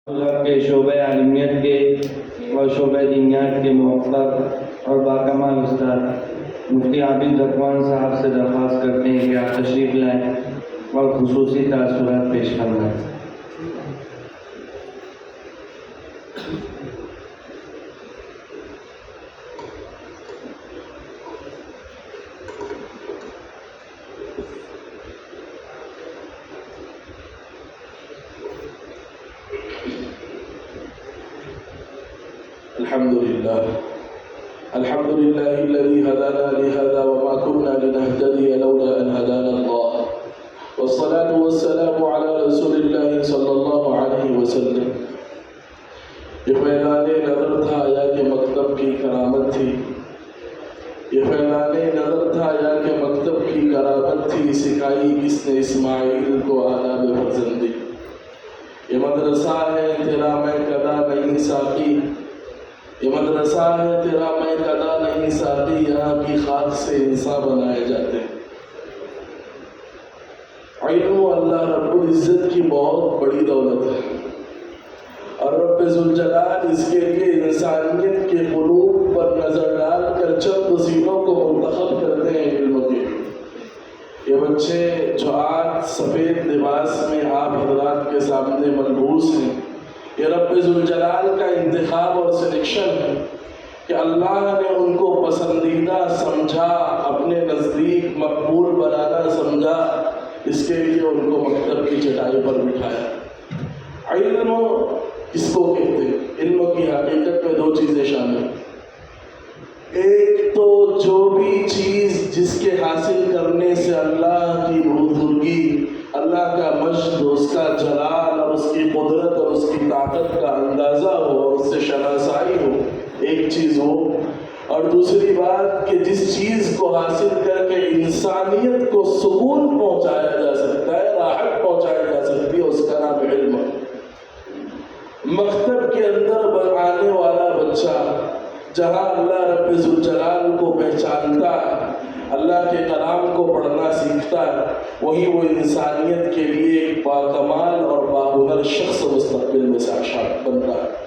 کے شعبۂ عالمیت کے اور شعبۂ دینیات کے موفق اور باکمال استاد مفتی عابد رحمان صاحب سے درخواست کرتے ہیں کہ آپ تشریف لائیں اور خصوصی تاثرات پیش فرمائیں۔ الحمد لله الذي هدانا لهذا وما كنا لنهتدي لولا أن هدانا الله والصلاة والسلام على رسول الله صلى الله عليه وسلم۔ یہ فیضان نظر تھا یا کہ مکتب کی کرامت تھی، یہ فیضان نظر تھا یا کہ مکتب کی کرامت تھی، سکھائی کس نے اسماعیل کو آداب فرزندی۔ یہ مدرسہ ہے تیرا میں قدا نہیں ساقی، یہ مدرسہ ہے تیرا میں قدا نہیں ساقی، یہاں کی خاک سے انسان بنائے جاتے ہیں۔ علم اللہ رب العزت کی بہت بڑی دولت ہے، اور رب ذوالجلال اس کے لیے انسانیت کے قلوب پر نظر ڈال کر چند سینوں کو منتخب کرتے ہیں علم کے۔ یہ بچے جو آج سفید لباس میں آپ حضرات کے سامنے ملبوس ہیں، یہ رب ذوالجلال کا انتخاب اور سلیکشن ہے کہ اللہ نے ان کو پسندیدہ سمجھا، اپنے نزدیک مقبول بنانا سمجھا، اس کے لیے ان کو مکتب کی چٹائی پر بٹھایا۔ علم کس کو کہتے ہیں؟ علم کی حقیقت میں دو چیزیں شامل ہیں۔ ایک تو جو بھی چیز جس کے حاصل کرنے سے اللہ کی بزرگی، اللہ کا مجد، اس کا جلال اور اس کی قدرت اور اس کی طاقت کا اندازہ ہو اور اس سے شناسائی ہو، ایک چیز ہو۔ اور دوسری بات کہ جس چیز کو حاصل کر کے انسانیت کو سکون پہنچایا جا سکتا ہے، راحت پہنچائی جا سکتی ہے، اس کا نام علم ہے۔ مکتب کے اندر آنے والا بچہ جہاں اللہ رب ذوالجلال کو پہچانتا ہے، اللہ کے کلام کو پڑھنا سیکھتا ہے، وہی وہ انسانیت کے لیے ایک باکمال اور باہنر شخص مستقبل میں ساشات بنتا ہے۔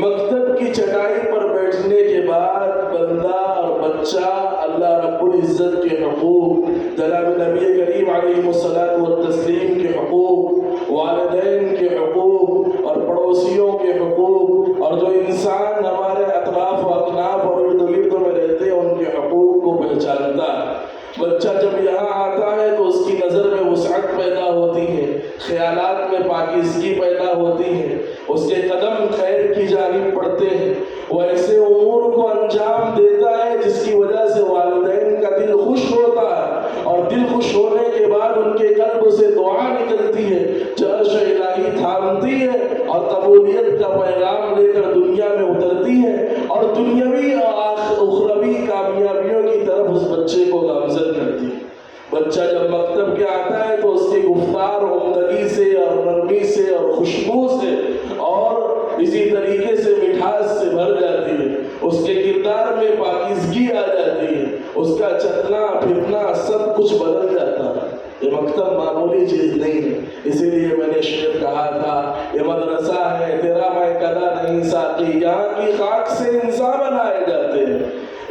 مکتب کی چٹائی پر بیٹھنے کے بعد بندہ اور بچہ اللہ رب العزت کے حقوق، جناب نبی کریم علیہ الصلوۃ والتسلیم کے حقوق، والدین کے حقوق اور پڑوسیوں کے حقوق، اور جو انسان ہمارے اطراف و اکناف اور ارد گرد میں رہتے ہیں ان کے حقوق کو پہچانتا ہے۔ بچہ جب یہاں آتا ہے تو اس کی نظر میں وسعت پیدا ہوتی ہے، خیالات میں پاکیزگی پیدا ہوتی ہے، اس کے قدم خیر کی جانب پڑتے ہیں، وہ ایسے امور کو انجام دیتا ہے جس کی وجہ سے والدین کا دل خوش ہوتا ہے، اور دل خوش ہونے کے بعد ان کے قلب سے دعا نکلتی ہے جو عرش الہی تھامتی ہے اور قبولیت کا پیغام لے کر دنیا میں اترتی ہے، اور دنیاوی اور اخروی کامیابیوں کی طرف اس بچے کو گامزن کرتی ہے۔ بچہ جب مکتب کے آتا ہے تو اس کی گفتار عمدگی سے اور نرمی سے اور خوشبو سے اور اسی طریقے سے مٹھاس سے بھر جاتی ہے، اس کے کردار میں پاکیزگی آ جاتی ہے، اس کا چلنا پھرنا سب کچھ بدل جاتا ہے۔ یہ مکتب معمولی چیز نہیں ہے، اسی لیے میں نے شعر کہا تھا، یہ مدرسہ ہے تیرا میں قدا نہیں ساقی، یہاں کی خاک سے انسان بنائے جاتے ہیں۔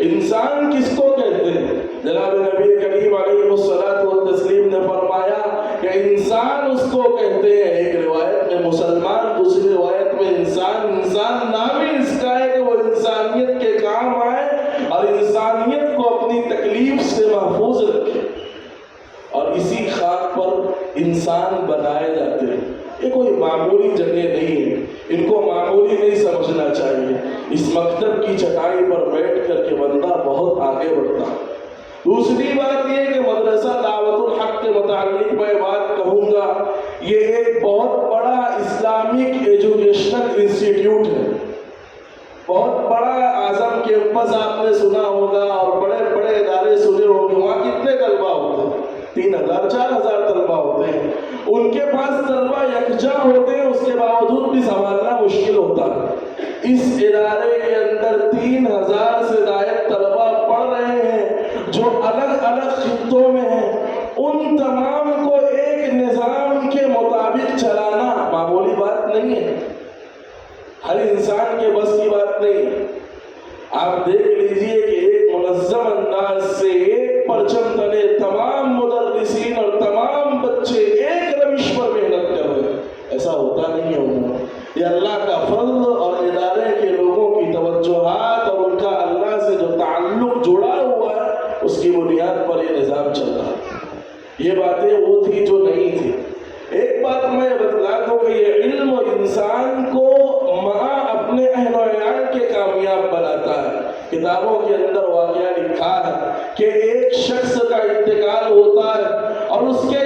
انسان کس کو کہتے ہیں؟ جناب نبی کریم علیہ الصلوۃ والتسلیم نے فرمایا کہ انسان اس کو کہتے ہیں، ایک روایت میں مسلمان، دوسری روایت میں انسان۔ انسان نام ہی اس کا ہے کہ وہ انسانیت کے کام آئے اور انسانیت کو اپنی تکلیف سے محفوظ رکھے، اور اسی خاک پر انسان بنائے جاتے ہیں۔ یہ کوئی معمولی جگہ نہیں ہے، ان کو معمولی نہیں سمجھنا چاہیے۔ اس مکتب کی چٹائی پر بیٹھ کر کے بندہ بہت آگے بڑھتا ہے۔ دوسری بات یہ کہ مدرسہ دعوت الحق کے متعلق میں بات کہوں گا، یہ ایک بہت بڑا اسلامک ایجوکیشنل انسٹیٹیوٹ ہے، بہت بڑا اعظم کیمپس آپ نے سنا ہوگا اور بڑے بڑے ادارے سنے ہوں گے۔ وہاں کتنے طلبہ ہوتے ہیں؟ 3000 4000 طلبہ ہوتے ہیں۔ ان کے پاس طلبہ یکجا ہوتے ہیں، اس کے باوجود بھی سنبھالنا مشکل ہوتا ہے۔ اس ادارے کے اندر 3000 سے زائد طلبہ پڑھ رہے ہیں جو الگ الگ خطوں میں ہیں، ان تمام کو ایک نظام کے مطابق چلانا معمولی بات نہیں ہے۔ ہر انسان کے بس کی بات نہیں. آپ دیکھ لیجئے کہ ایک منظم انداز سے ایک پرچم تلے تمام مدرسین اور تمام بچے ایک روش پر محنت کر رہے ہیں. ایسا ہوتا نہیں ہوگا. یہ اللہ کا فضل اور ادارے کے لوگوں کی توجہات اور ان کا اللہ سے جو تعلق جڑا ہوا ہے اس کی بنیاد پر یہ نظام چل رہا ہے. یہ باتیں وہ تھی جو نہیں تھی. ایک بات میں بتلا دوں کہ یہ علم انسان کو اپنے اہل و عیال کے کامیاب بناتا ہے. کتابوں کے اندر واقعہ لکھا ہے کہ ایک شخص کا انتقال ہوتا ہے اور اس کے